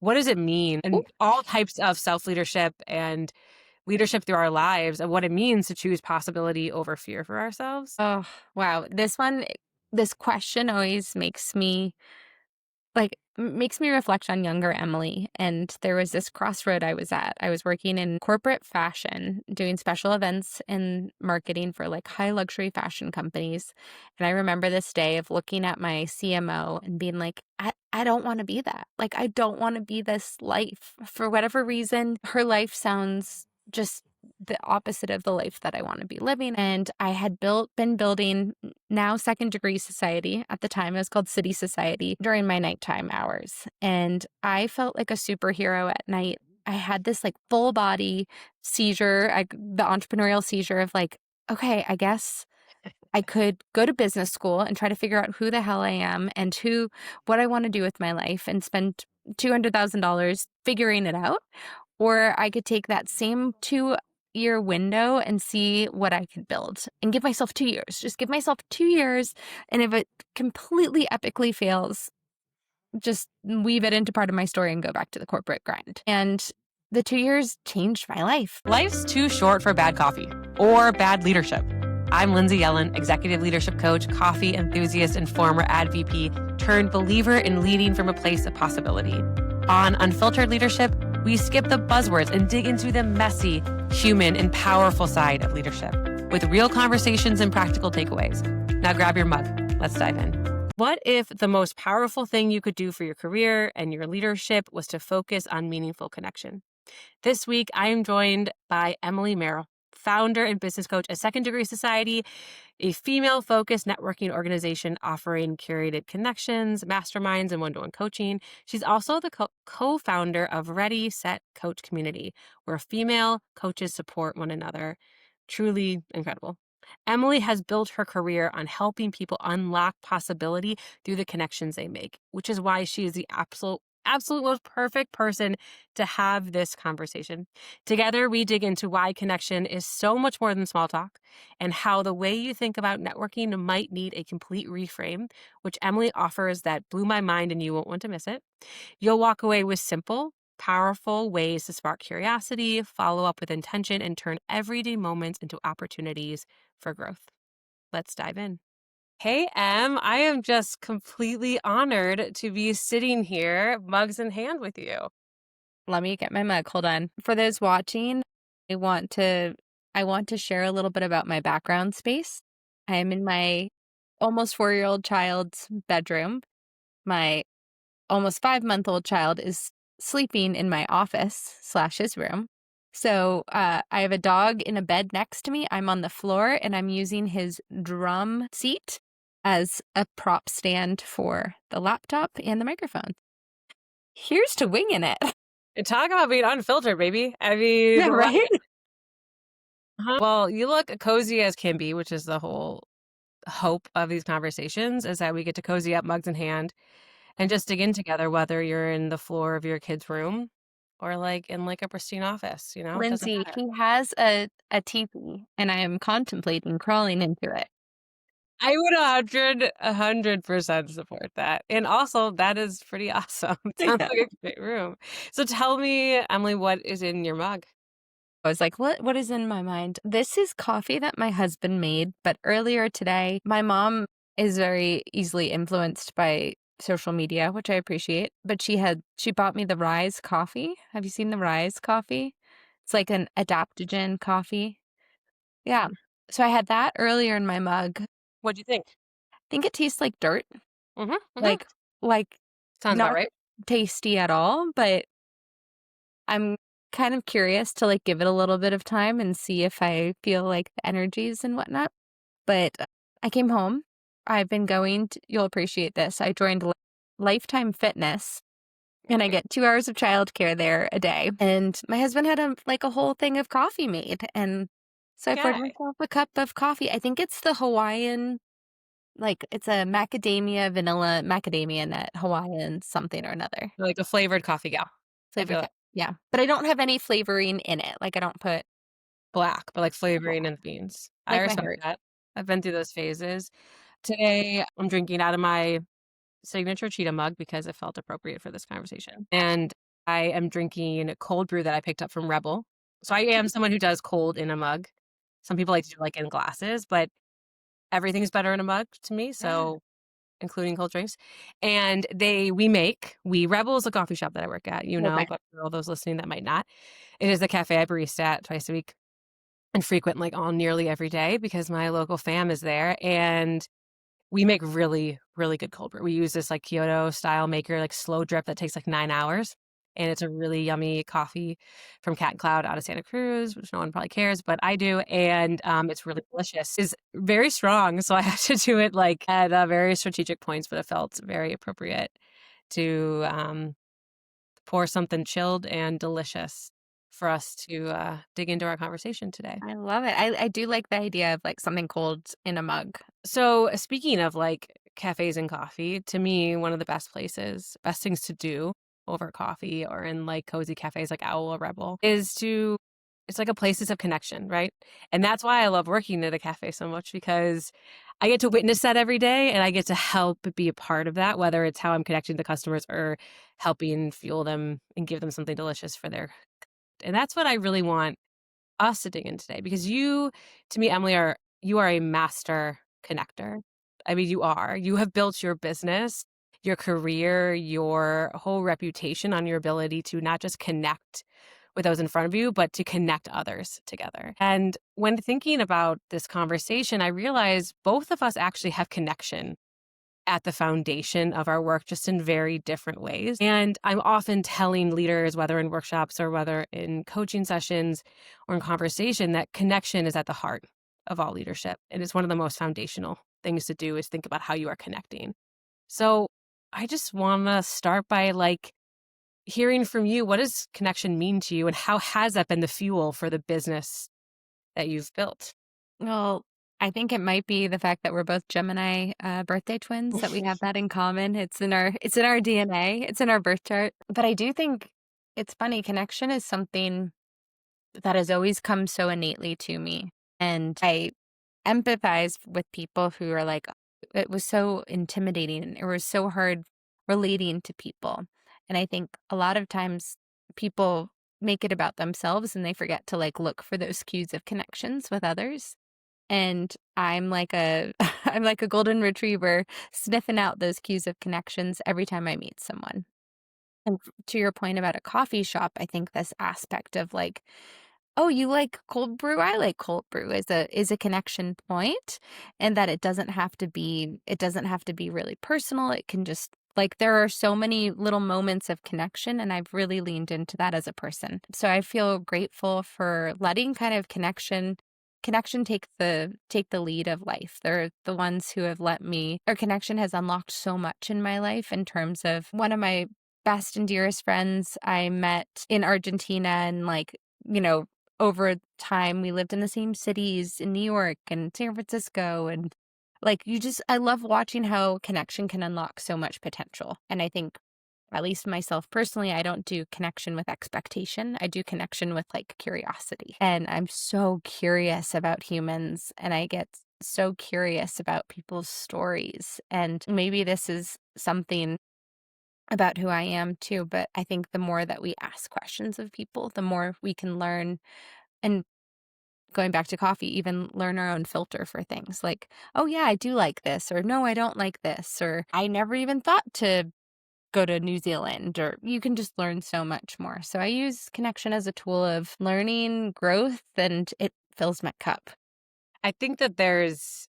what does it mean? Ooh. And all types of self-leadership and leadership through our lives and what it means to choose possibility over fear for ourselves. Oh, wow. This question always makes me reflect on younger Emily. And there was this crossroad I was at. I was working in corporate fashion, doing special events and marketing for like high luxury fashion companies. And I remember this day of looking at my CMO and being like, I don't want to be that. Like, I don't want to be this life. For whatever reason, her life sounds just the opposite of the life that I want to be living. And I had been building now second degree society. At the time, it was called City Society during my nighttime hours. And I felt like a superhero at night. I had this like full body seizure, the entrepreneurial seizure of like, okay, I guess I could go to business school and try to figure out who the hell I am and what I want to do with my life and spend $200,000 figuring it out. Or I could take that same 2-year window and see what I could build and give myself 2 years. Just give myself 2 years. And if it completely epically fails, just weave it into part of my story and go back to the corporate grind. And the 2 years changed my life. Life's too short for bad coffee or bad leadership. I'm Lindsay Yellin, executive leadership coach, coffee enthusiast, and former ad VP turned believer in leading from a place of possibility. On Unfiltered Leadership, we skip the buzzwords and dig into the messy, human, and powerful side of leadership with real conversations and practical takeaways. Now grab your mug. Let's dive in. What if the most powerful thing you could do for your career and your leadership was to focus on meaningful connection? This week, I am joined by Emily Merrill, founder and business coach at Second Degree Society, a female-focused networking organization offering curated connections, masterminds, and one-to-one coaching. She's also the co-founder of Ready, Set, Coach Community, where female coaches support one another. Truly incredible. Emily has built her career on helping people unlock possibility through the connections they make, which is why she is the absolute most perfect person to have this conversation. Together, we dig into why connection is so much more than small talk and how the way you think about networking might need a complete reframe, which Emily offers that blew my mind and you won't want to miss it. You'll walk away with simple, powerful ways to spark curiosity, follow up with intention, and turn everyday moments into opportunities for growth. Let's dive in. Hey, Em, I am just completely honored to be sitting here, mugs in hand with you. Let me get my mug. Hold on. For those watching, I want to share a little bit about my background space. I am in my almost 4-year-old child's bedroom. My almost 5-month-old child is sleeping in my office / his room. So I have a dog in a bed next to me. I'm on the floor and I'm using his drum seat as a prop stand for the laptop and the microphone. Here's to winging it. And talk about being unfiltered, baby. I mean, Yeah, right? Well, you look cozy as can be, which is the whole hope of these conversations, is that we get to cozy up, mugs in hand, and just dig in together, whether you're in the floor of your kid's room or like in like a pristine office, it doesn't Lindsay, matter. he has a teepee, and I am contemplating crawling into it. I would 100% support that. And also, that is pretty awesome. It sounds Yeah. like a great room. So tell me, Emily, what is in your mug? I was like, what is in my mind? This is coffee that my husband made, but earlier today, my mom is very easily influenced by social media, which I appreciate, but she bought me the Rise coffee. Have you seen the Rise coffee? It's like an adaptogen coffee. Yeah. So I had that earlier in my mug. I What'd you think? think it tastes like dirt, Mm-hmm. like like Sounds about not right. tasty at all, but I'm kind of curious to like give it a little bit of time and see if I feel like the energies and whatnot. But I came home. I've been you'll appreciate this. I joined Lifetime Fitness and I get 2 hours of childcare there a day. And my husband had a whole thing of coffee made. And so I poured Yeah. myself a cup of coffee. I think it's the Hawaiian, it's a vanilla macadamia nut Hawaiian something or another. Like a flavored coffee gal. I Flavor feel cup. like Yeah. But I don't have any flavoring in it. Like I don't put black, but like flavoring black, and beans. I like my respect heart. that. I've been through those phases. Today, I'm drinking out of my signature cheetah mug because it felt appropriate for this conversation. And I am drinking cold brew that I picked up from Rebel. So I am someone who does cold in a mug. Some people like to do like in glasses, but everything's better in a mug to me. Yeah. So including cold drinks. And Rebel is a coffee shop that I work at, Okay. but for all those listening that might not, it is the cafe I barista at twice a week and frequent like all nearly every day because my local fam is there. And we make really, really good cold brew. We use this like Kyoto style maker, like slow drip that takes like 9 hours. And it's a really yummy coffee from Cat and Cloud out of Santa Cruz, which no one probably cares, but I do. And it's really delicious. It's very strong. So I have to do it like at very strategic points, but it felt very appropriate to pour something chilled and delicious for us to dig into our conversation today. I love it. I do like the idea of like something cold in a mug. So speaking of like cafes and coffee, to me, one of the best things to do over coffee or in like cozy cafes like Owl or Rebel it's like a places of connection, right? And that's why I love working at a cafe so much because I get to witness that every day and I get to help be a part of that, whether it's how I'm connecting to customers or helping fuel them and give them something delicious for and that's what I really want us to dig in today because to me, Emily, you are a master connector. I mean, you have built your business, your career, your whole reputation on your ability to not just connect with those in front of you, but to connect others together. And when thinking about this conversation, I realized both of us actually have connection at the foundation of our work, just in very different ways. And I'm often telling leaders, whether in workshops or whether in coaching sessions or in conversation, that connection is at the heart of all leadership. And it's one of the most foundational things to do is think about how you are connecting. So I just want to start by like hearing from you, what does connection mean to you and how has that been the fuel for the business that you've built? Well, I think it might be the fact that we're both Gemini birthday twins, that we have that in common. It's in our DNA, it's in our birth chart. But I do think it's funny, connection is something that has always come so innately to me. And I empathize with people who are like, it was so intimidating and it was so hard relating to people. And I think a lot of times people make it about themselves and they forget to like look for those cues of connections with others. And I'm like a I'm like a golden retriever sniffing out those cues of connections every time I meet someone. And to your point about a coffee shop, I think this aspect of like, oh, you like cold brew? I like cold brew is a connection point, and that it doesn't have to be really personal. It can just like there are so many little moments of connection, and I've really leaned into that as a person. So I feel grateful for letting kind of connection take the lead of life. They're the ones who have let me or connection has unlocked so much in my life in terms of one of my best and dearest friends I met in Argentina and like, you know, over time we lived in the same cities in New York and San Francisco and like I love watching how connection can unlock so much potential. And I think at least myself personally, I don't do connection with expectation. I do connection with like curiosity. And I'm so curious about humans and I get so curious about people's stories. And maybe this is something about who I am too, but I think the more that we ask questions of people, the more we can learn and going back to coffee, even learn our own filter for things like, oh yeah, I do like this, or no, I don't like this, or I never even thought to go to New Zealand, or you can just learn so much more. So I use connection as a tool of learning, growth, and it fills my cup. I think that there's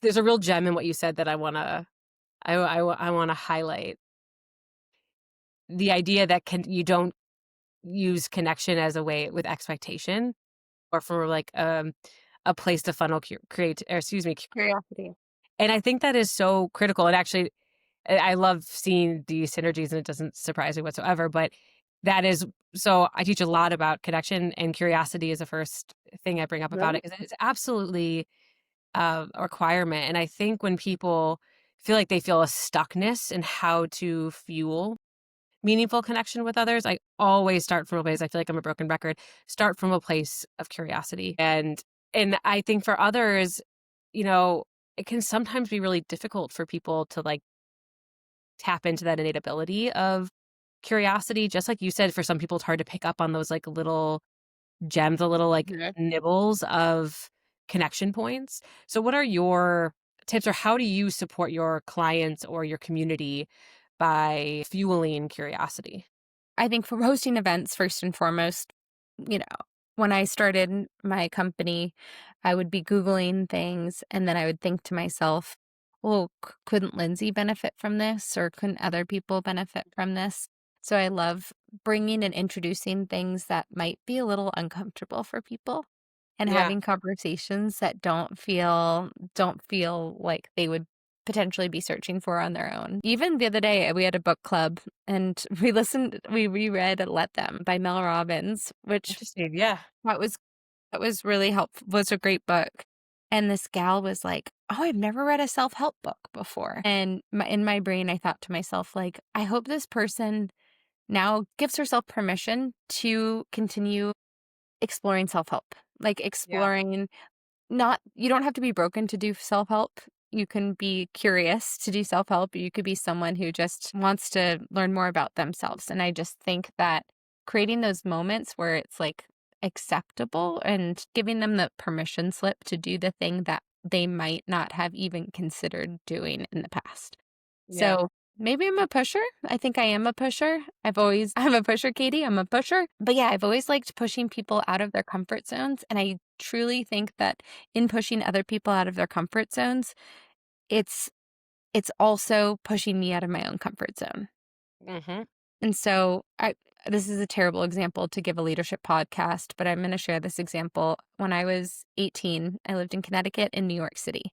a real gem in what you said that I want to highlight the idea that you don't use connection as a way with expectation or for like a place to funnel create or excuse me. Curiosity. And I think that is so critical. And actually, I love seeing these synergies, and it doesn't surprise me whatsoever. But that is so. I teach a lot about connection, and curiosity is the first thing I bring up about Really? it because it's absolutely a requirement. And I think when people feel like they feel a stuckness in how to fuel meaningful connection with others, I always start from a place, I feel like I'm a broken record, start from a place of curiosity. And I think for others, it can sometimes be really difficult for people to like tap into that innate ability of curiosity, just like you said, for some people, it's hard to pick up on those like little gems, the little like nibbles of connection points. So, what are your tips, or how do you support your clients or your community by fueling curiosity? I think for hosting events, first and foremost, you know, when I started my company, I would be Googling things and then I would think to myself, well, couldn't Lindsay benefit from this or couldn't other people benefit from this? So I love bringing and introducing things that might be a little uncomfortable for people and Yeah. having conversations that don't feel like they would potentially be searching for on their own. Even the other day, we had a book club and we reread Let Them by Mel Robbins, which Interesting. Yeah. that was that was really helpful, was a great book. And this gal was like, "Oh, I've never read a self-help book before." And in my brain, I thought to myself, like, I hope this person now gives herself permission to continue exploring self-help, like Yeah. exploring not you don't have to be broken to do self-help. You can be curious to do self-help. You could be someone who just wants to learn more about themselves. And I just think that creating those moments where it's like acceptable and giving them the permission slip to do the thing that they might not have even considered doing in the past. Yeah. So maybe I'm a pusher. I think I am a pusher. I'm a pusher, Katie. I'm a pusher. But yeah, I've always liked pushing people out of their comfort zones. And I truly think that in pushing other people out of their comfort zones, it's it's also pushing me out of my own comfort zone. Hmm. And so I this is a terrible example to give a leadership podcast, but I'm going to share this example. When I was 18, I lived in Connecticut and New York City,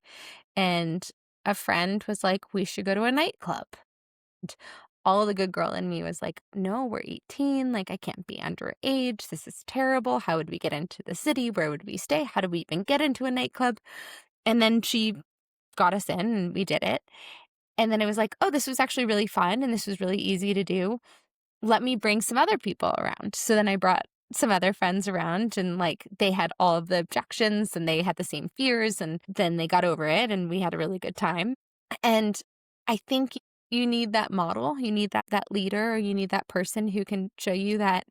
and a friend was like, "We should go to a nightclub." And all the good girl in me was like, "No, we're 18. Like, I can't be underage. This is terrible. How would we get into the city? Where would we stay? How do we even get into a nightclub?" And then she got us in and we did it. And then it was like, "Oh, this was actually really fun and this was really easy to do. Let me bring some other people around." So then I brought some other friends around and like they had all of the objections and they had the same fears and then they got over it and we had a really good time. And I think you need that model, you need that leader, or you need that person who can show you that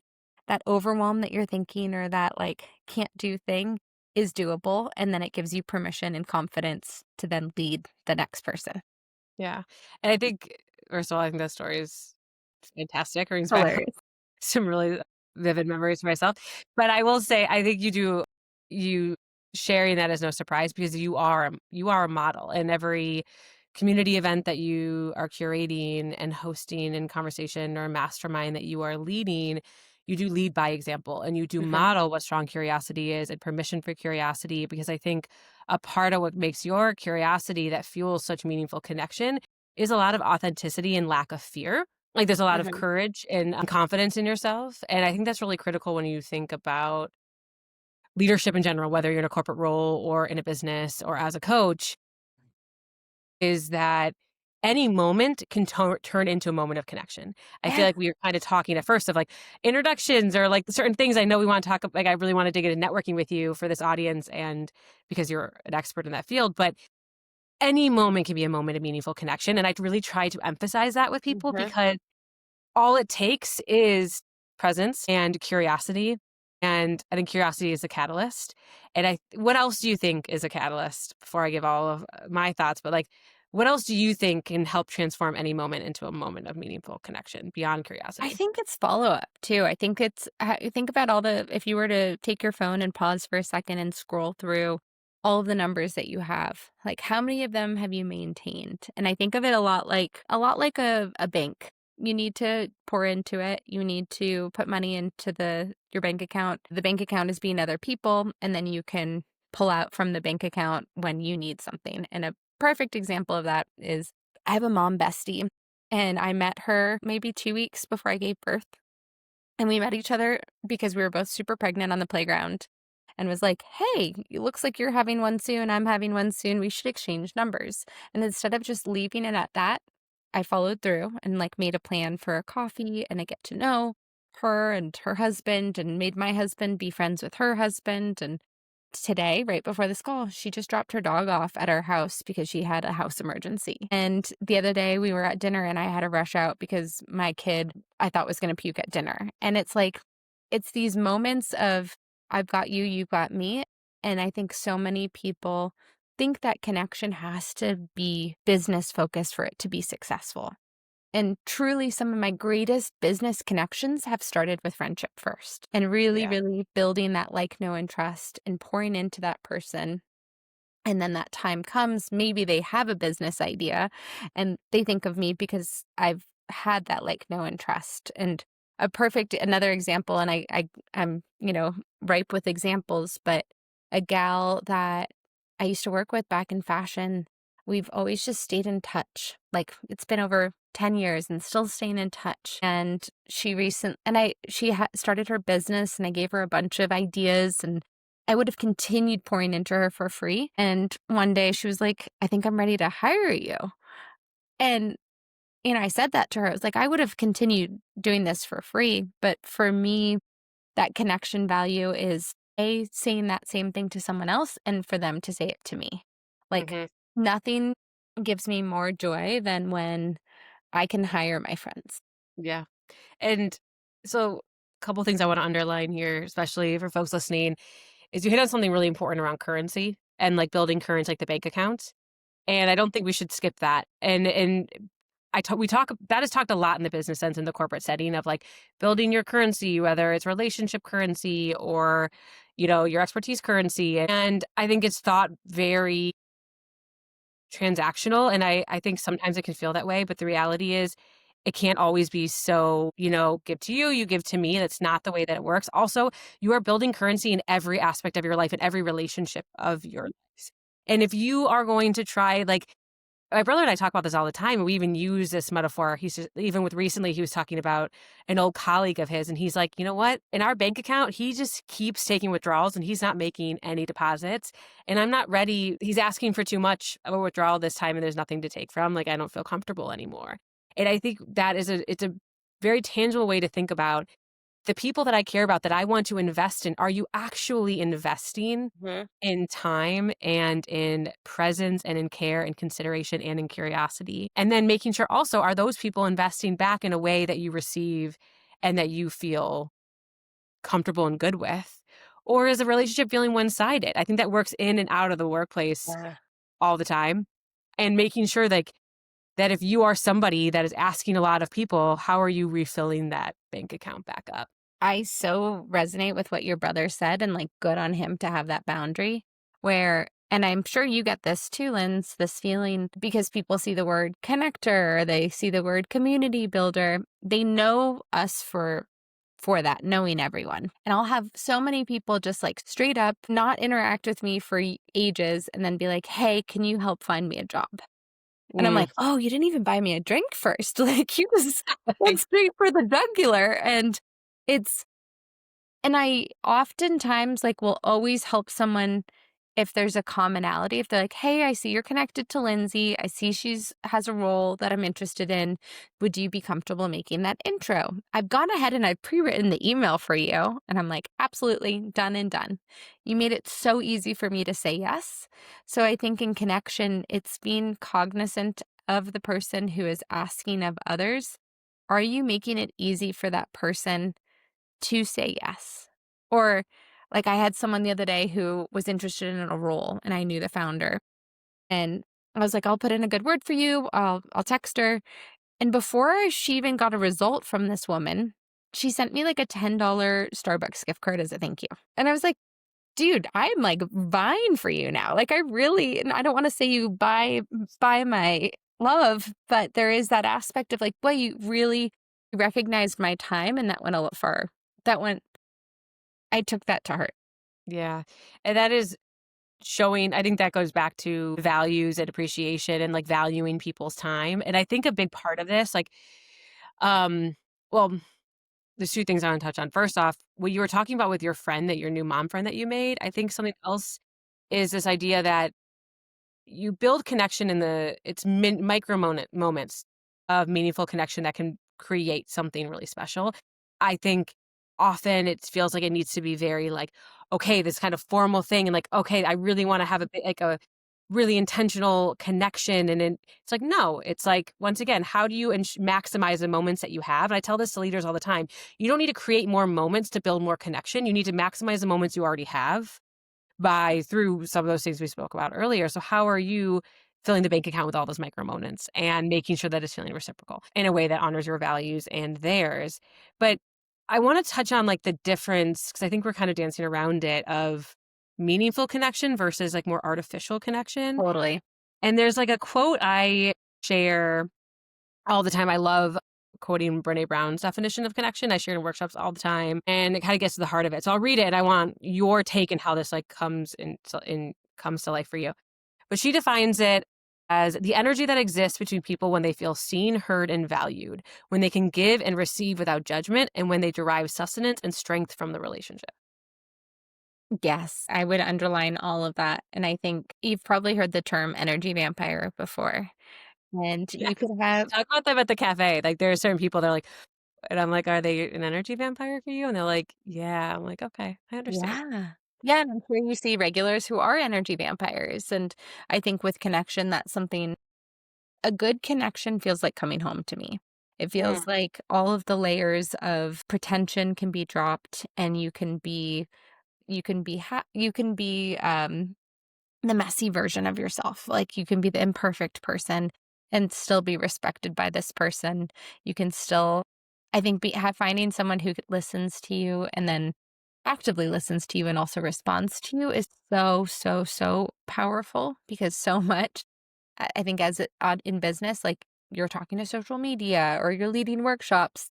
that overwhelm that you're thinking or that like can't do thing is doable, and then it gives you permission and confidence to then lead the next person. Yeah. And I think, first of all, I think that story is fantastic. Brings back Hilarious. some really vivid memories for myself. But I will say, I think you sharing that is no surprise because you are a model in every community event that you are curating and hosting in conversation or mastermind that you are leading. You do lead by example and you do Mhm. model what strong curiosity is and permission for curiosity, because I think a part of what makes your curiosity that fuels such meaningful connection is a lot of authenticity and lack of fear. Like, there's a lot of Mhm. courage and confidence in yourself, and I think that's really critical when you think about leadership in general, whether you're in a corporate role or in a business or as a coach, is that any moment can turn into a moment of connection. I feel Yeah. like we were kinda talking at first of, like, introductions or, like, certain things I know we wanna talk like, I really wanna dig into networking with you for this audience and because you're an expert in that field, but any moment can be a moment of meaningful connection, and I really try to emphasize that with people Mhm. because all it takes is presence and curiosity, and I think curiosity is a catalyst, and I what else do you think is a catalyst before I give all of my thoughts, but, like, what else do you think can help transform any moment into a moment of meaningful connection beyond I curiosity? think it's follow-up too. I think it's think about all the if you were to take your phone and pause for a second and scroll through all of the numbers that you have, like how many of them have you maintained? And I think of it a lot like a bank. You need to pour into it. You need to put money into the your bank account. The bank account is being other people, and then you can pull out from the bank account when you need something. And a perfect example of that is I have a mom bestie and I met her maybe 2 weeks before I gave birth, and we met each other because we were both super pregnant on the playground and was like, "Hey, it looks like you're having one soon, I'm having one soon, we should exchange numbers." And instead of just leaving it at that, I followed through and, like, made a plan for a coffee and a get to know her and her husband and made my husband be friends with her husband, and today, right before this call, she just dropped her dog off at our house because she had a house emergency. And the other day we were at dinner and I had to rush out because my kid I thought was going to puke at dinner. And it's like, it's these moments of I've got you, you've got me. And I think so many people think that connection has to be business focused for it to be successful. And truly, some of my greatest business connections have started with friendship first and really, Yeah. really building that like, know, and trust and pouring into that person. And then that time comes, maybe they have a business idea and they think of me because I've had that like, know, and trust. And another example, and I'm, ripe with examples, but a gal that I used to work with back in fashion, we've always just stayed in touch. Like it's been over 10 years and still staying in touch. And she started her business and I gave her a bunch of ideas and I would have continued pouring into her for free. And one day she was like, I think I'm ready to hire you. And, I said that to her. I was like, I would have continued doing this for free. But for me, that connection value is saying that same thing to someone else and for them to say it to me. Like Hmm. nothing gives me more joy than when I can hire my friends. Yeah. And so, a couple things I want to underline here, especially for folks listening, is you hit on something really important around currency and like building currency, like the bank account. And I don't think we should skip that. And we talk that is talked a lot in the business sense in the corporate setting of like building your currency, whether it's relationship currency or your expertise currency. And I think it's thought very transactional. And I think sometimes it can feel that way. But the reality is it can't always be so, give to you, you give to me. That's not the way that it works. Also, you are building currency in every aspect of your life and every relationship of your life. And if you are going to try, like, my brother and I talk about this all the time. And we even use this metaphor. He's just, even with recently, he was talking about an old colleague of his. And he's like, you know what? In our bank account, he just keeps taking withdrawals and he's not making any deposits. And I'm not ready. He's asking for too much of a withdrawal this time and there's nothing to take from. Like, I don't feel comfortable anymore. And I think that it's a very tangible way to think about the people that I care about, that I want to invest in. Are you actually investing in time and in presence and in care and consideration and in curiosity? And then making sure also, are those people investing back in a way that you receive and that you feel comfortable and good with? Or is the relationship feeling one-sided? I think that works in and out of the workplace Yeah. all the time. And making sure that if you are somebody that is asking a lot of people, how are you refilling that bank account back up? I so resonate with what your brother said and like good on him to have that boundary and I'm sure you get this too, Linz, this feeling because people see the word connector, or they see the word community builder. They know us for that, knowing everyone. And I'll have so many people just like straight up not interact with me for ages and then be like, hey, can you help find me a job? And I'm Mm. like, oh, you didn't even buy me a drink first. Like he was went straight for the jugular. It's and I oftentimes, like, will always help someone if there's a commonality. If they're like, "Hey, I see you're connected to Lindsay. I see she's has a role that I'm interested in. Would you be comfortable making that intro?" I've gone ahead and I've pre-written the email for you, and I'm like, "Absolutely, done and done." You made it so easy for me to say yes. So I think in connection, it's being cognizant of the person who is asking of others. Are you making it easy for that person to say yes? Or like I had someone the other day who was interested in a role and I knew the founder and I was like, I'll put in a good word for you. I'll text her. And before she even got a result from this woman, she sent me like a $10 Starbucks gift card as a thank you. And I was like, dude, I'm like vying for you now. Like and I don't want to say you buy my love, but there is that aspect of like, well, you really recognized my time and that went a lot far. That went I took that to heart. Yeah. And that is showing, I think that goes back to values and appreciation and like valuing people's time. And I think a big part of this, like, um, well, there's two things I want to touch on. First off, what you were talking about with your friend, that your new mom friend that you made, I think something else is this idea that you build connection in it's micro moments of meaningful connection that can create something really special. I think often it feels like it needs to be very like, okay, this kind of formal thing and like, okay, I really want to have like a really intentional connection. And then it's like, no, it's like, once again, how do you maximize the moments that you have? And I tell this to leaders all the time. You don't need to create more moments to build more connection. You need to maximize the moments you already have by through some of those things we spoke about earlier. So how are you filling the bank account with all those micro moments and making sure that it's feeling reciprocal in a way that honors your values and theirs? But I want to touch on like the difference, because I think we're kind of dancing around it, of meaningful connection versus like more artificial connection. Totally. And there's like a quote I share all the time. I love quoting Brene Brown's definition of connection. I share it in workshops all the time, and it kind of gets to the heart of it. So I'll read it. And I want your take and how this like comes to life for you. But she defines it as the energy that exists between people when they feel seen, heard, and valued, when they can give and receive without judgment, and when they derive sustenance and strength from the relationship. Yes, I would underline all of that. And I think you've probably heard the term energy vampire before. And Yeah. you could have, Talk about them at the cafe. Like there are certain people that are like, and I'm like, are they an energy vampire for you? And they're like, yeah. I'm like, okay, I understand. yeah. Yeah, and I'm sure you see regulars who are energy vampires. And I think with connection, that's something, a good connection feels like coming home to me. It Mm. feels like all of the layers of pretension can be dropped and you can be the messy version of yourself. Like you can be the imperfect person and still be respected by this person. You can still, I think, finding someone who listens to you and then actively listens to you and also responds to you is so, so, so powerful because so much, I think, in business, like you're talking to social media or you're leading workshops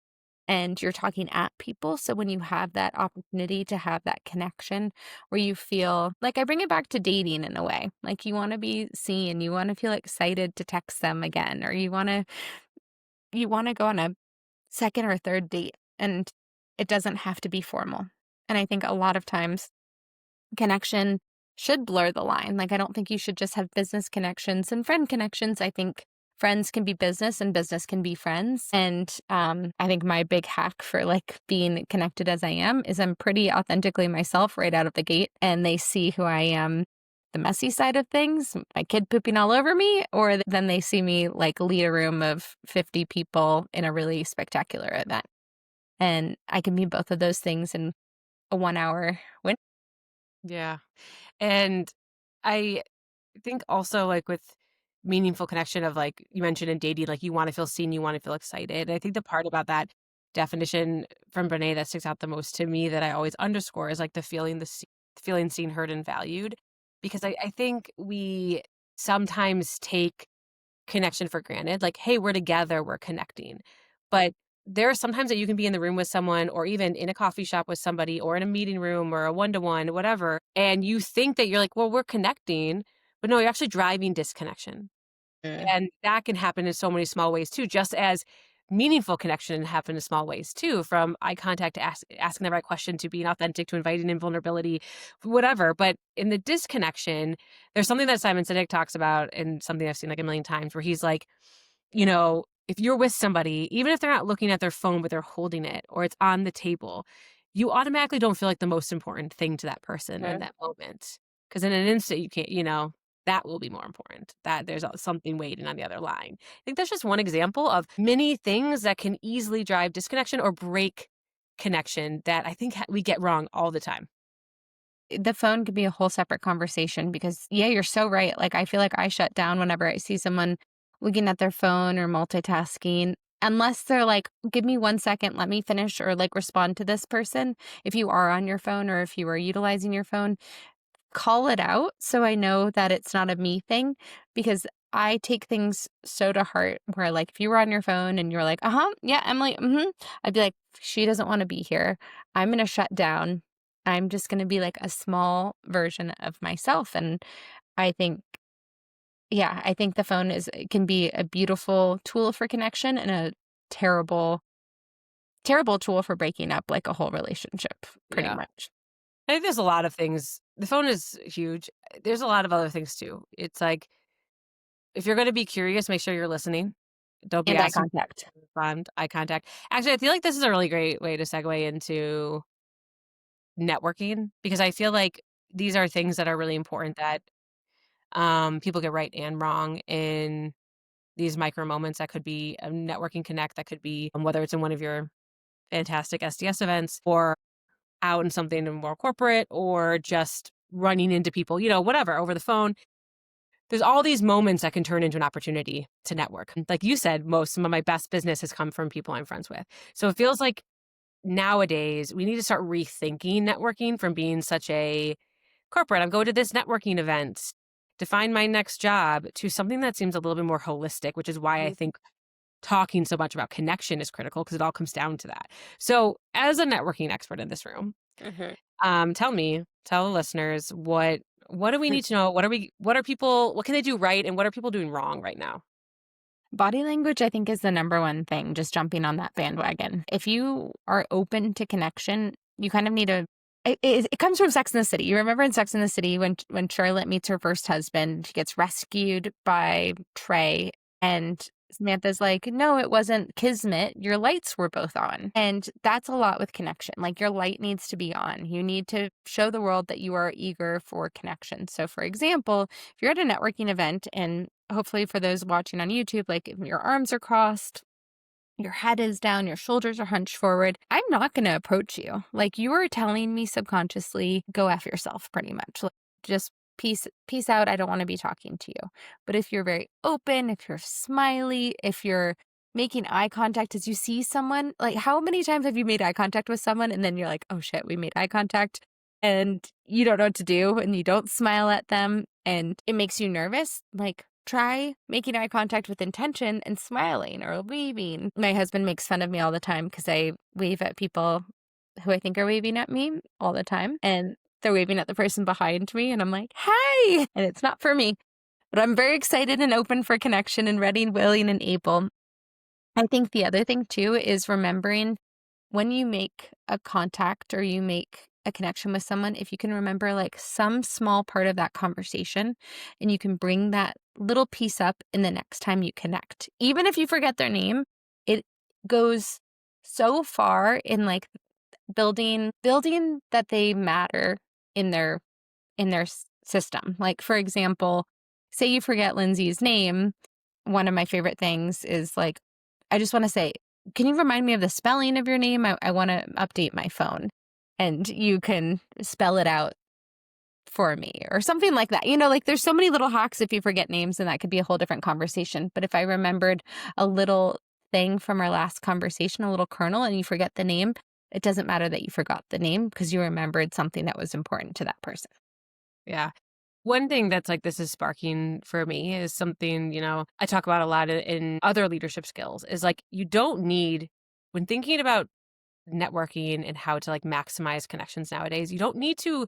and you're talking at people. So when you have that opportunity to have that connection where you feel like, I bring it back to dating in a way, like you want to be seen, you want to feel excited to text them again, or you want to go on a second or third date, and it doesn't have to be formal. And I think a lot of times connection should blur the line. Like, I don't think you should just have business connections and friend connections. I think friends can be business and business can be friends. And I think my big hack for like being connected as I am is I'm pretty authentically myself right out of the gate, and they see who I am, the messy side of things, my kid pooping all over me, or then they see me like lead a room of 50 people in a really spectacular event. And I can be both of those things in a 1 hour win. Yeah. And I think also like with meaningful connection of like you mentioned in dating, like you want to feel seen, you want to feel excited. And I think the part about that definition from Brene that sticks out the most to me that I always underscore is like the feeling seen, heard, and valued. Because I think we sometimes take connection for granted. Like, hey, we're together, we're connecting. But there are sometimes that you can be in the room with someone or even in a coffee shop with somebody or in a meeting room or a one-to-one, whatever, and you think that you're like, well, we're connecting, but no, you're actually driving disconnection. Mm. And that can happen in so many small ways too, just as meaningful connection can happen in small ways too, from eye contact to asking the right question to being authentic to inviting in vulnerability, whatever. But in the disconnection, there's something that Simon Sinek talks about and something I've seen like a million times where he's like, if you're with somebody, even if they're not looking at their phone, but they're holding it or it's on the table, you automatically don't feel like the most important thing to that person in Mhm. that moment. Because in an instant, you can't, that will be more important, that there's something waiting on the other line. I think that's just one example of many things that can easily drive disconnection or break connection that I think we get wrong all the time. The phone could be a whole separate conversation because, yeah, you're so right. Like, I feel like I shut down whenever I see someone looking at their phone or multitasking, unless they're like, give me 1 second, let me finish or like respond to this person. If you are on your phone or if you are utilizing your phone, call it out so I know that it's not a me thing, because I take things so to heart where like if you were on your phone and you're like, "Uh-huh, yeah, Emily, I'd be like, she doesn't want to be here. I'm going to shut down. I'm just going to be like a small version of myself." And I think yeah, I think the phone can be a beautiful tool for connection and a terrible terrible tool for breaking up like a whole relationship pretty Yeah. much. I think there's a lot of things. The phone is huge. There's a lot of other things too. It's like, if you're going to be curious, make sure you're listening. Don't be And eye asking contact. for respond, eye contact. Actually, I feel like this is a really great way to segue into networking because I feel like these are things that are really important that people get right and wrong in these micro moments. That could be a networking connect, that could be whether it's in one of your fantastic SDS events or out in something more corporate or just running into people, whatever, over the phone. There's all these moments that can turn into an opportunity to network. Like you said, some of my best business has come from people I'm friends with. So it feels like nowadays we need to start rethinking networking from being such a corporate, I'm going to this networking event to find my next job, to something that seems a little bit more holistic, which is why I think talking so much about connection is critical because it all comes down to that. So as a networking expert in this room, Mhm. tell the listeners what do we need to know? What can they do right and what are people doing wrong right now? Body language, I think, is the number one thing, just jumping on that bandwagon. If you are open to connection, you kind of need to. It comes from Sex in the City. You remember in Sex in the City when Charlotte meets her first husband, she gets rescued by Trey, and Samantha's like, "No, it wasn't kismet. Your lights were both on." And that's a lot with connection. Like your light needs to be on. You need to show the world that you are eager for connection. So, for example, if you're at a networking event and hopefully for those watching on YouTube, like if your arms are crossed, your head is down, your shoulders are hunched forward, I'm not going to approach you. Like you are telling me subconsciously, go F yourself pretty much. Like just peace out. I don't want to be talking to you. But if you're very open, if you're smiley, if you're making eye contact as you see someone, like how many times have you made eye contact with someone and then you're like, oh shit, we made eye contact and you don't know what to do and you don't smile at them and it makes you nervous? Like try making eye contact with intention and smiling or waving. My husband makes fun of me all the time because I wave at people who I think are waving at me all the time. And they're waving at the person behind me. And I'm like, hey, and it's not for me. But I'm very excited and open for connection and ready, willing, and able. I think the other thing too is remembering when you make a contact or you make a connection with someone, if you can remember like some small part of that conversation and you can bring that little piece up in the next time you connect, even if you forget their name, it goes so far in like building that they matter in their system. Like for example, say you forget Lindsay's name, one of my favorite things is like, I just want to say, can you remind me of the spelling of your name? I want to update my phone. And you can spell it out for me or something like that. Like there's so many little hacks if you forget names, and that could be a whole different conversation. But if I remembered a little thing from our last conversation, a little kernel, and you forget the name, it doesn't matter that you forgot the name because you remembered something that was important to that person. Yeah. One thing that's like this is sparking for me is something, I talk about a lot in other leadership skills is like you don't need, when thinking about networking and how to like maximize connections nowadays, you don't need to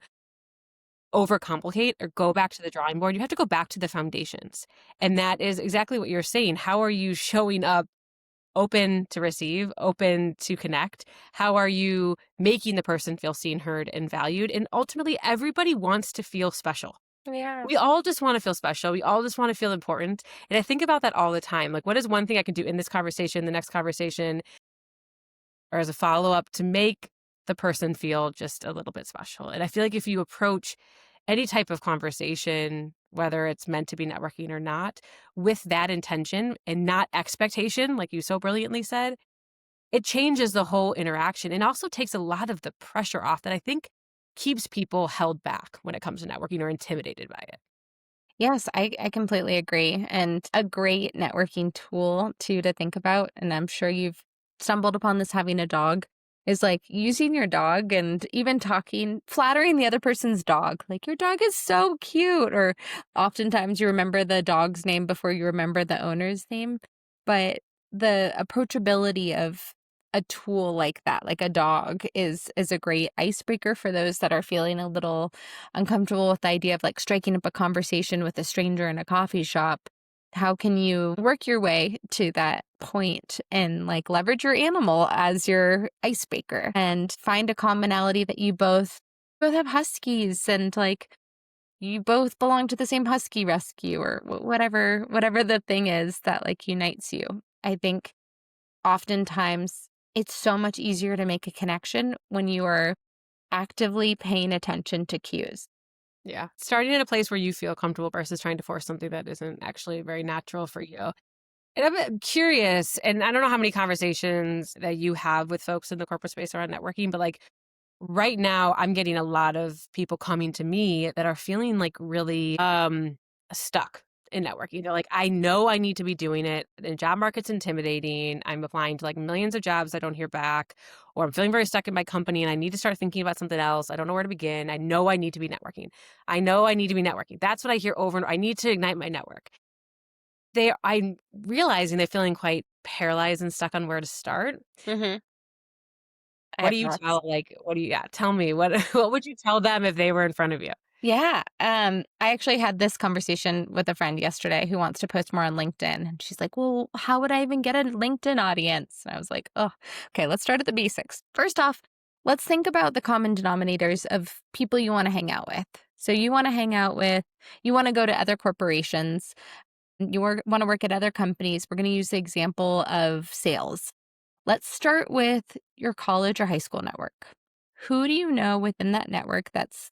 overcomplicate or go back to the drawing board. You have to go back to the foundations. And that is exactly what you're saying. How are you showing up open to receive, open to connect? How are you making the person feel seen, heard, and valued? And ultimately, everybody wants to feel special. Yeah. We all just want to feel special. We all just want to feel important. And I think about that all the time. Like, what is one thing I can do in this conversation, the next conversation, or as a follow up to make the person feel just a little bit special? And I feel like if you approach any type of conversation, whether it's meant to be networking or not, with that intention and not expectation, like you so brilliantly said, it changes the whole interaction and also takes a lot of the pressure off that I think keeps people held back when it comes to networking or intimidated by it. Yes, I completely agree. And a great networking tool too to think about, and I'm sure you've stumbled upon this having a dog, is like using your dog and even talking, flattering the other person's dog. Like, your dog is so cute. Or oftentimes you remember the dog's name before you remember the owner's name. But the approachability of a tool like that, like a dog, is a great icebreaker for those that are feeling a little uncomfortable with the idea of like striking up a conversation with a stranger in a coffee shop. How can you work your way to that point and like leverage your animal as your icebreaker and find a commonality that you both have huskies and like you both belong to the same husky rescue or whatever the thing is that like unites you. I think oftentimes it's so much easier to make a connection when you are actively paying attention to cues. Yeah. Starting in a place where you feel comfortable versus trying to force something that isn't actually very natural for you. And I'm curious, and I don't know how many conversations that you have with folks in the corporate space around networking, but like right now, I'm getting a lot of people coming to me that are feeling like really stuck in networking. They're like, I know I need to be doing it. The job market's intimidating. I'm applying to like millions of jobs I don't hear back, or I'm feeling very stuck in my company and I need to start thinking about something else. I don't know where to begin. I know I need to be networking. I know I need to be networking. That's what I hear over and over. I need to ignite my network. I'm realizing they're feeling quite paralyzed and stuck on where to start. Mm-hmm. I What have do you thoughts. tell, like, what do you yeah, tell me, what what would you tell them if they were in front of you? Yeah. I actually had this conversation with a friend yesterday who wants to post more on LinkedIn. And she's like, well, how would I even get a LinkedIn audience? And I was like, oh, okay, let's start at the basics. First off, let's think about the common denominators of people you want to hang out with. So you want to hang out with, you want to go to other corporations, want to work at other companies. We're going to use the example of sales. Let's start with your college or high school network. Who do you know within that network that's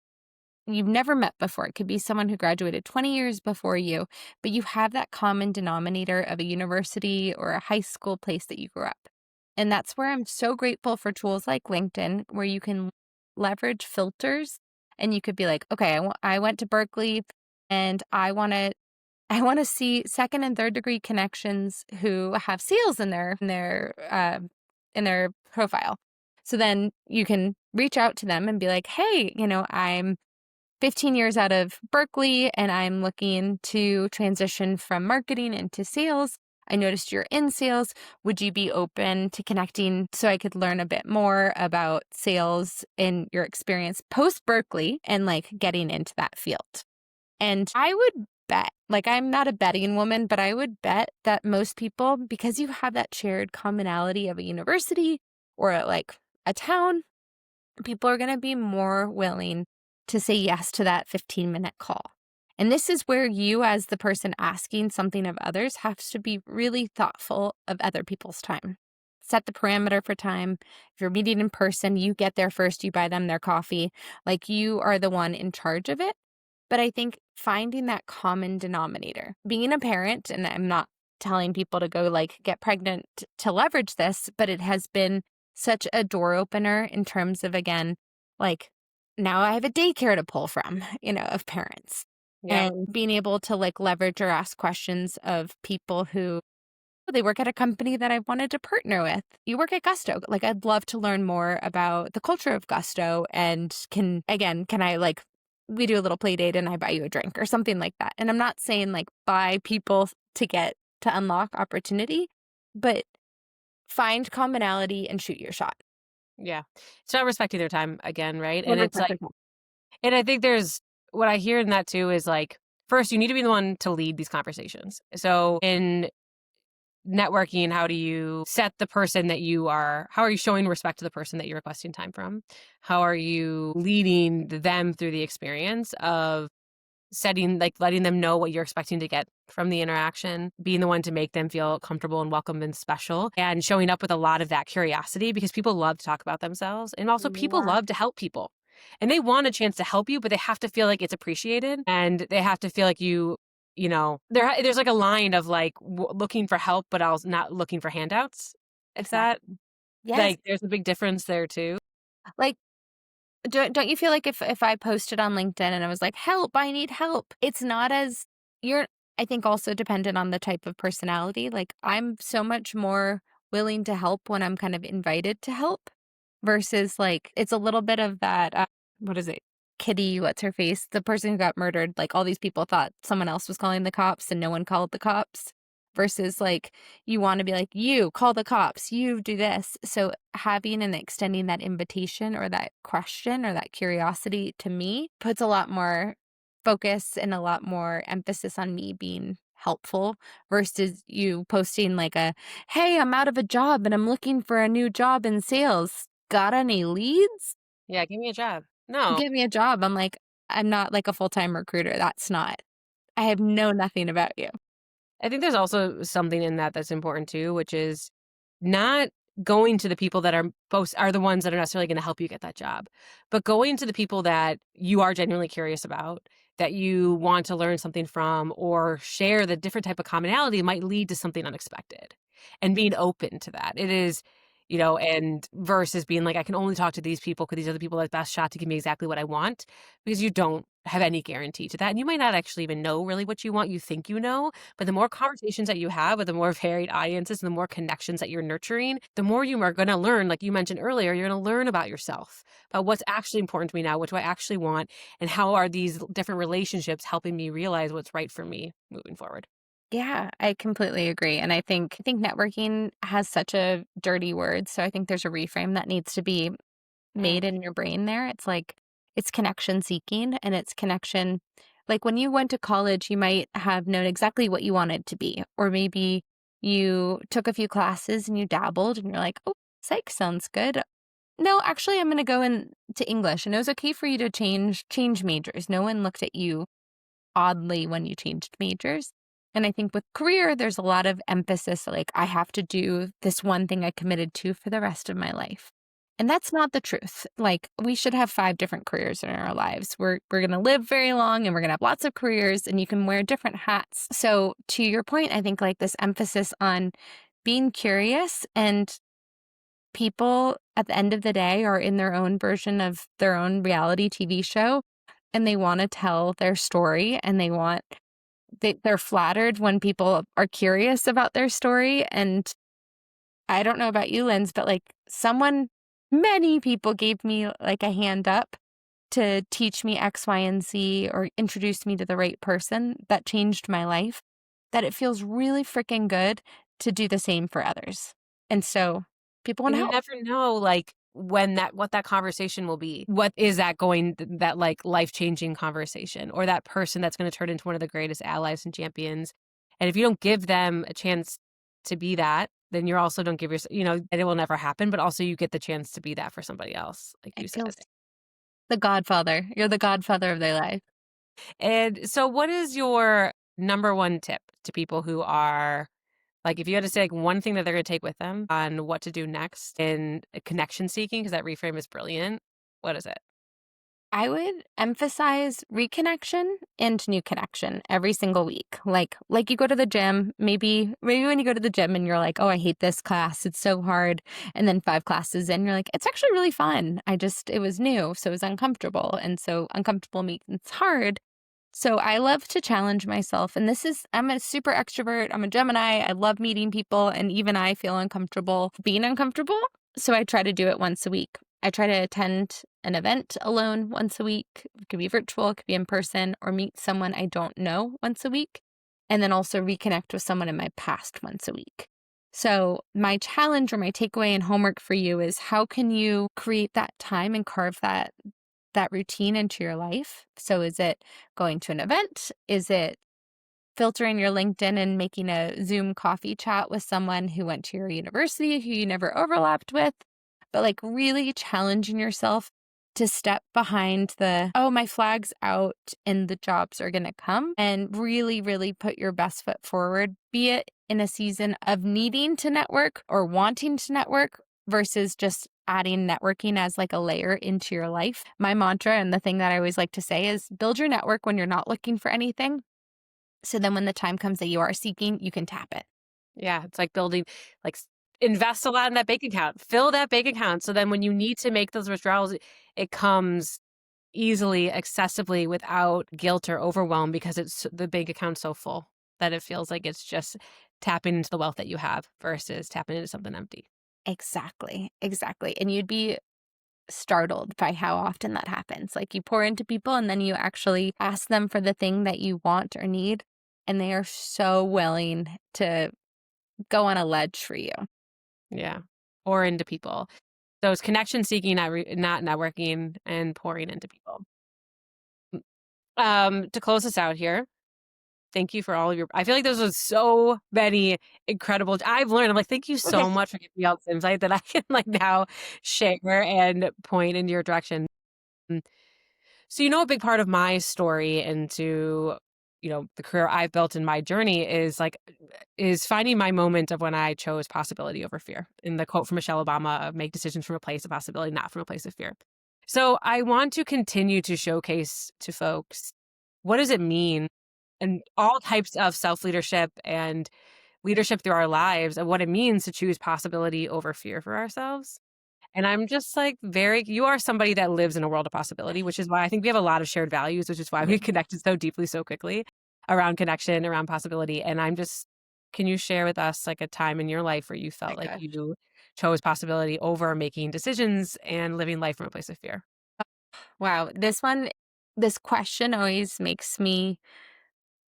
you've never met before? It could be someone who graduated 20 years before you, but you have that common denominator of a university or a high school place that you grew up. And that's where I'm so grateful for tools like LinkedIn, where you can leverage filters and you could be like, okay, I went to Berkeley and I want to see second and third degree connections who have sales in their profile. So then you can reach out to them and be like, hey, I'm 15 years out of Berkeley and I'm looking to transition from marketing into sales. I noticed you're in sales. Would you be open to connecting so I could learn a bit more about sales and your experience post Berkeley and like getting into that field? And I would bet, like, I'm not a betting woman, but I would bet that most people, because you have that shared commonality of a university or like a town, people are going to be more willing to say yes to that 15-minute call. And this is where you, as the person asking something of others, have to be really thoughtful of other people's time. Set the parameter for time. If you're meeting in person, you get there first, you buy them their coffee. Like you are the one in charge of it. But I think finding that common denominator, being a parent, and I'm not telling people to go like get pregnant to leverage this, but it has been such a door opener in terms of, again, like now I have a daycare to pull from, of parents Yep. and being able to like leverage or ask questions of people who they work at a company that I wanted to partner with. You work at Gusto. Like, I'd love to learn more about the culture of Gusto. And can I like, we do a little play date and I buy you a drink or something like that. And I'm not saying like buy people to unlock opportunity, but find commonality and shoot your shot. Yeah. It's not respecting their time again, right? And it's like 100%. and I think there's what I hear in that too is like, first, you need to be the one to lead these conversations. So in networking, how do you set the person that how are you showing respect to the person that you're requesting time from? How are you leading them through the experience of letting them know what you're expecting to get from the interaction, being the one to make them feel comfortable and welcome and special, and showing up with a lot of that curiosity because people love to talk about themselves. And also, people Yeah. love to help people. And they want a chance to help you, but they have to feel like it's appreciated and they have to feel like there's like a line of like looking for help, but also not looking for handouts. If that, Exactly. Yes. like, there's a big difference there too. Like, don't you feel like if I posted on LinkedIn and I was like, "Help, I need help," it's not as you're I think also dependent on the type of personality. Like, I'm so much more willing to help when I'm kind of invited to help versus like it's a little bit of that what is it? Kitty, what's her face? The person who got murdered, like all these people thought someone else was calling the cops and no one called the cops versus like you want to be like, you call the cops, you do this. So having and extending that invitation or that question or that curiosity to me puts a lot more focus and a lot more emphasis on me being helpful versus you posting like hey, I'm out of a job and I'm looking for a new job in sales. Got any leads? Yeah, give me a job. No. Give me a job. I'm like, I'm not like a full-time recruiter. That's not. I have know nothing about you. I think there's also something in that that's important too, which is not going to the people that are the ones that are necessarily going to help you get that job, but going to the people that you are genuinely curious about, that you want to learn something from, or share the different type of commonality might lead to something unexpected, and being open to that. It is, and versus being like, I can only talk to these people because these are the people that best shot to give me exactly what I want, because you don't have any guarantee to that. And you might not actually even know really what you want. You think you know, but the more conversations that you have with the more varied audiences and the more connections that you're nurturing, the more you are going to learn, like you mentioned earlier, you're going to learn about yourself, about what's actually important to me now, what do I actually want, and how are these different relationships helping me realize what's right for me moving forward. Yeah, I completely agree. And I think networking has such a dirty word. So I think there's a reframe that needs to be Mm. made in your brain there. It's like it's connection seeking and it's connection. Like when you went to college, you might have known exactly what you wanted to be, or maybe you took a few classes and you dabbled and you're like, oh, psych sounds good. No, actually, I'm going to go into English. And it was okay for you to change majors. No one looked at you oddly when you changed majors. And I think with career, there's a lot of emphasis like, I have to do this one thing I committed to for the rest of my life. And that's not the truth. Like, we should have 5 different careers in our lives. We're going to live very long and we're going to have lots of careers and you can wear different hats. So, to your point, I think like this emphasis on being curious, and people at the end of the day are in their own version of their own reality TV show, and they want to tell their story, and they're flattered when people are curious about their story. And I don't know about you, Linz, but like many people gave me like a hand up to teach me X, Y, and Z or introduce me to the right person that changed my life, that it feels really freaking good to do the same for others. And so people want And to you help. never know, like, what that conversation will be. What is that that like life-changing conversation, or that person that's going to turn into one of the greatest allies and champions. And if you don't give them a chance to be that, then you're also don't give yourself, and it will never happen, but also you get the chance to be that for somebody else, like you It said. feels the godfather. You're the godfather of their life. And so what is your number one tip to people who are like, if you had to say like one thing that they're going to take with them on what to do next in connection seeking, because that reframe is brilliant, what is it? I would emphasize reconnection and new connection every single week. Like you go to the gym, maybe when you go to the gym and you're like, "Oh, I hate this class. It's so hard." And then 5 classes in, you're like, "It's actually really fun. It was new, so it was uncomfortable." And so uncomfortable means it's hard. So I love to challenge myself. And I'm a super extrovert. I'm a Gemini. I love meeting people. And even I feel uncomfortable being uncomfortable. So I try to do it once a week. I try to attend an event alone once a week. It could be virtual, it could be in person, or meet someone I don't know once a week. And then also reconnect with someone in my past once a week. So my challenge or my takeaway and homework for you is, how can you create that time and carve that routine into your life? So is it going to an event? Is it filtering your LinkedIn and making a Zoom coffee chat with someone who went to your university who you never overlapped with? But like really challenging yourself to step behind oh, my flag's out and the jobs are going to come, and really, really put your best foot forward, be it in a season of needing to network or wanting to network versus just adding networking as like a layer into your life. My mantra and the thing that I always like to say is, build your network when you're not looking for anything. So then when the time comes that you are seeking, you can tap it. Yeah, it's like building, like invest a lot in that bank account, fill that bank account. So then when you need to make those withdrawals, it comes easily, accessibly, without guilt or overwhelm, because the bank account's so full that it feels like it's just tapping into the wealth that you have versus tapping into something empty. Exactly. Exactly. And you'd be startled by how often that happens. Like you pour into people and then you actually ask them for the thing that you want or need, and they are so willing to go on a ledge for you. Yeah. Pour into people. So it's connection seeking, not networking, and pouring into people. To close us out here, thank you for all of I feel like those are so many incredible. I've learned. I'm like, thank you so much for giving me all this insight that I can like now share and point in your direction. Mm. So, a big part of my story into the career I've built in my journey is finding my moment of when I chose possibility over fear. In the quote from Michelle Obama, make decisions from a place of possibility, not from a place of fear. So I want to continue to showcase to folks, what does it mean, and all types of self-leadership and leadership through our lives, and what it means to choose possibility over fear for ourselves. And I'm just like, you are somebody that lives in a world of possibility, which is why I think we have a lot of shared values, which is why Yeah. we connected so deeply so quickly around connection, around possibility. And can you share with us like a time in your life where you My felt like gosh. you chose possibility over making decisions and living life from a place of fear? Wow. This question always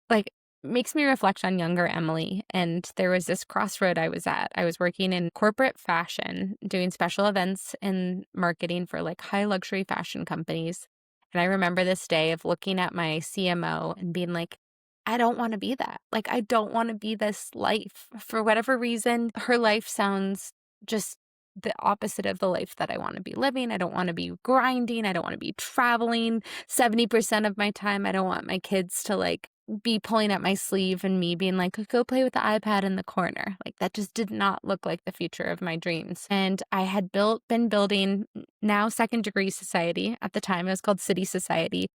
like makes me reflect on younger Emily. And there was this crossroad I was at. I was working in corporate fashion, doing special events and marketing for like high luxury fashion companies. And I remember this day of looking at my CMO and being like, I don't want to be that. Like, I don't want to be this life. For whatever reason, her life sounds just the opposite of the life that I want to be living. I don't want to be grinding. I don't want to be traveling 70% of my time. I don't want my kids to like be pulling at my sleeve and me being like, go play with the iPad in the corner. Like that just did not look like the future of my dreams. And I had been building now second degree society. At the time, it was called City Society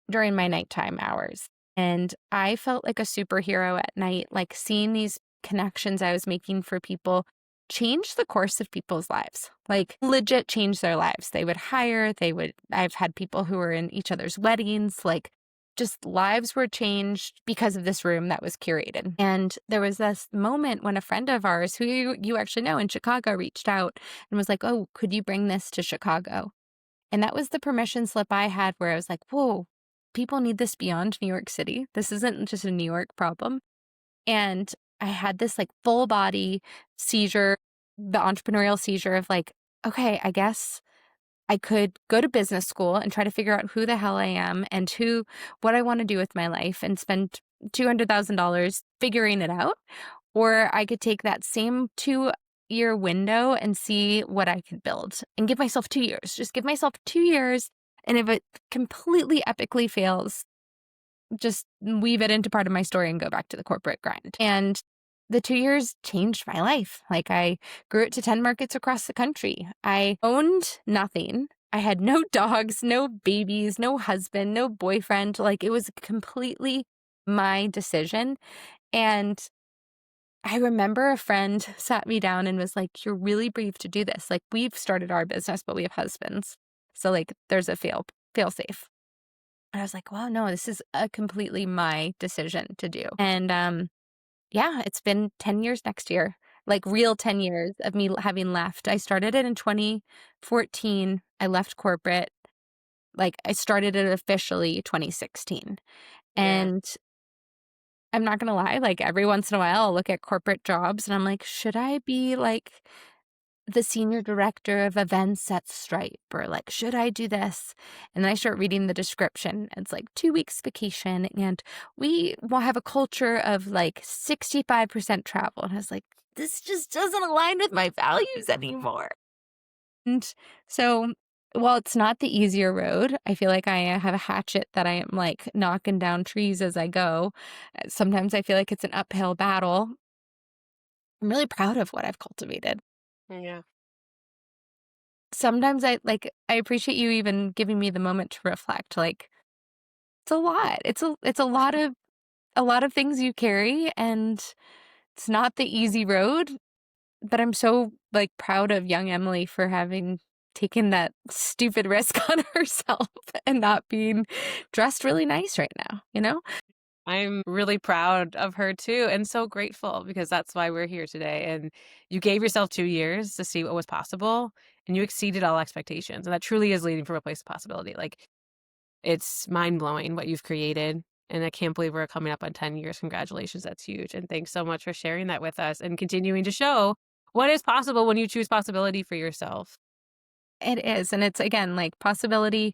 during my nighttime hours. And I felt like a superhero at night, like seeing these connections I was making for people change the course of people's lives, like legit change their lives. I've had people who were in each other's weddings, like just lives were changed because of this room that was curated. And there was this moment when a friend of ours, who you actually know in Chicago, reached out and was like, oh, could you bring this to Chicago? And that was the permission slip I had where I was like, whoa, people need this beyond New York City. This isn't just a New York problem. And I had this like full body seizure, the entrepreneurial seizure of like, okay, I guess I could go to business school and try to figure out who the hell I am and what I want to do with my life and spend $200,000 figuring it out. Or I could take that same 2-year window and see what I could build and give myself 2 years. Just give myself 2 years. And if it completely epically fails, just weave it into part of my story and go back to the corporate grind. And the 2 years changed my life. Like I grew it to 10 markets across the country. I owned nothing. I had no dogs, no babies, no husband, no boyfriend. Like it was completely my decision. And I remember a friend sat me down and was like, you're really brave to do this. Like we've started our business, but we have husbands. So like there's a fail safe. And I was like, wow, no, this is a completely my decision to do. And yeah, it's been 10 years next year, like real 10 years of me having left. I started it in 2014. I left corporate. Like I started it officially 2016. Yeah. And I'm not gonna lie, like every once in a while I'll look at corporate jobs and I'm like, should I be like the senior director of events at Stripe, or like, should I do this? And then I start reading the description. It's like 2 weeks vacation, and we will have a culture of like 65% travel. And I was like, this just doesn't align with my values anymore. And so while it's not the easier road, I feel like I have a hatchet that I am like knocking down trees as I go. Sometimes I feel like it's an uphill battle. I'm really proud of what I've cultivated. Yeah. Sometimes I appreciate you even giving me the moment to reflect, like, it's a lot. It's a lot of things you carry, and it's not the easy road, but I'm so, like, proud of young Emily for having taken that stupid risk on herself and not being dressed really nice right now, you know? I'm really proud of her too, and so grateful because that's why we're here today. And you gave yourself 2 years to see what was possible, and you exceeded all expectations. And that truly is leading from a place of possibility. Like, it's mind blowing what you've created. And I can't believe we're coming up on 10 years. Congratulations. That's huge. And thanks so much for sharing that with us and continuing to show what is possible when you choose possibility for yourself. It is, and it's, again, like, possibility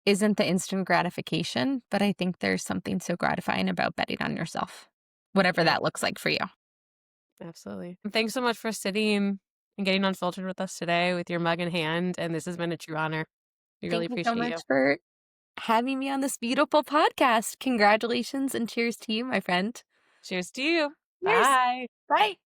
isn't the instant gratification, but I think there's something so gratifying about betting on yourself, whatever Yeah, that looks like for you. absolutely. And thanks so much for sitting and getting unfiltered with us today with your mug in hand. And this has been a true honor. We really Thank you so appreciate you. much for having me on this beautiful podcast. Congratulations and cheers to you, my friend. Cheers to you. Cheers. Bye. Bye.